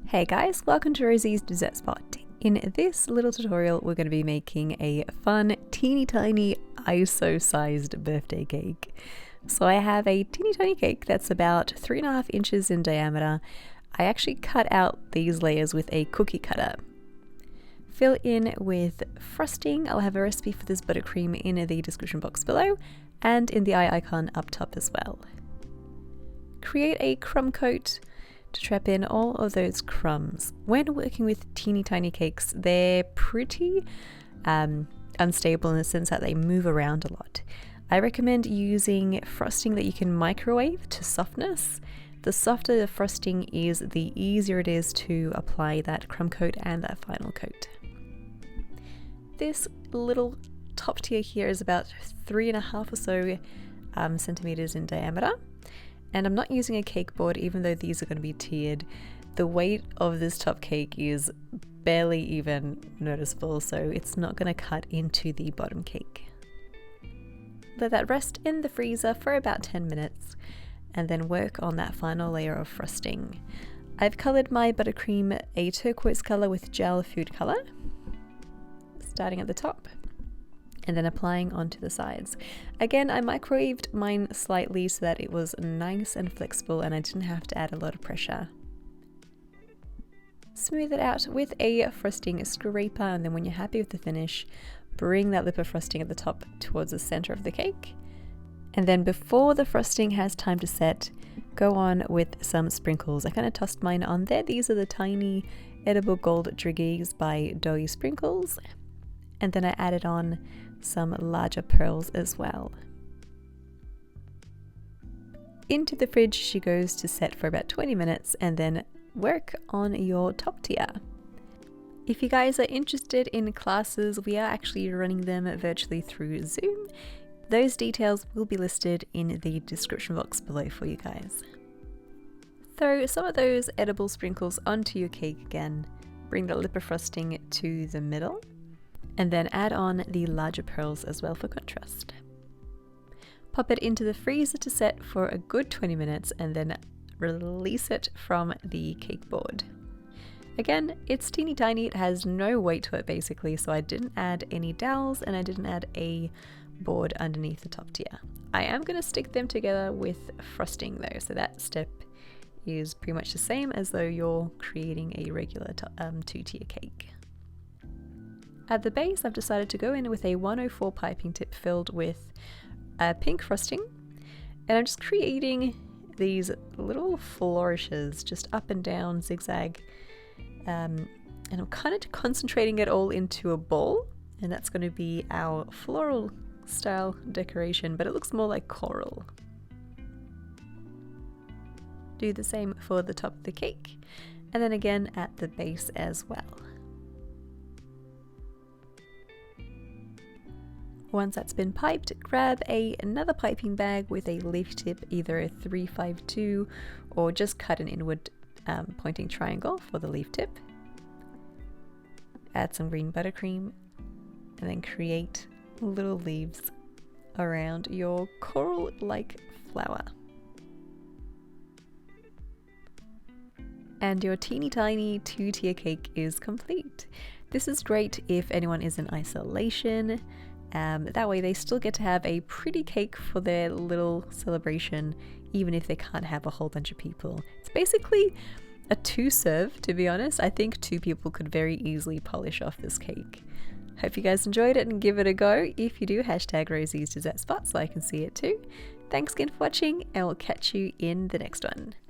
Hey guys, welcome to Rosie's Dessert Spot. In this little tutorial, we're going to be making a fun, teeny tiny ISO-sized birthday cake. So I have a teeny tiny cake that's about 3.5 inches in diameter. I actually cut out these layers with a cookie cutter. Fill in with frosting. I'll have a recipe for this buttercream in the description box below and in the eye icon up top as well. Create a crumb coat to trap in all of those crumbs. When working with teeny tiny cakes, they're pretty unstable in the sense that they move around a lot. I recommend using frosting that you can microwave to softness. The softer the frosting is, the easier it is to apply that crumb coat and that final coat. This little top tier here is about 3.5 or so centimeters in diameter. And I'm not using a cake board, even though these are going to be tiered. The weight of this top cake is barely even noticeable, so it's not going to cut into the bottom cake. Let that rest in the freezer for about 10 minutes and then work on that final layer of frosting. I've colored my buttercream a turquoise color with gel food color, starting at the top and then applying onto the sides. Again, I microwaved mine slightly so that it was nice and flexible and I didn't have to add a lot of pressure. Smooth it out with a frosting scraper, and then when you're happy with the finish, bring that lip of frosting at the top towards the center of the cake. And then before the frosting has time to set, go on with some sprinkles. I kind of tossed mine on there. These are the tiny edible gold driggies by Doughy Sprinkles. And then I added on some larger pearls as well. Into the fridge she goes to set for about 20 minutes and then work on your top tier. If you guys are interested in classes, we are actually running them virtually through Zoom. Those details will be listed in the description box below for you guys. Throw some of those edible sprinkles onto your cake again. Bring the lip of frosting to the middle. And then add on the larger pearls as well for contrast. Pop it into the freezer to set for a good 20 minutes and then release it from the cake board. Again, it's teeny tiny, it has no weight to it basically, so I didn't add any dowels and I didn't add a board underneath the top tier. I am going to stick them together with frosting though, so that step is pretty much the same as though you're creating a regular two-tier cake. At the base, I've decided to go in with a 104 piping tip filled with pink frosting, and I'm just creating these little flourishes just up and down, zigzag, and I'm kind of concentrating it all into a ball, and that's going to be our floral style decoration, but it looks more like coral. Do the same for the top of the cake, and then again at the base as well. Once that's been piped, grab another piping bag with a leaf tip, either a 352 or just cut an inward pointing triangle for the leaf tip. Add some green buttercream and then create little leaves around your coral-like flower. And your teeny tiny two-tier cake is complete. This is great if anyone is in isolation. That way they still get to have a pretty cake for their little celebration, even if they can't have a whole bunch of people. It's basically a 2-serve, to be honest. I think 2 people could very easily polish off this cake. Hope you guys enjoyed it and give it a go. If you do, hashtag Rosie's Dessert Spot so I can see it too. Thanks again for watching, and we'll catch you in the next one.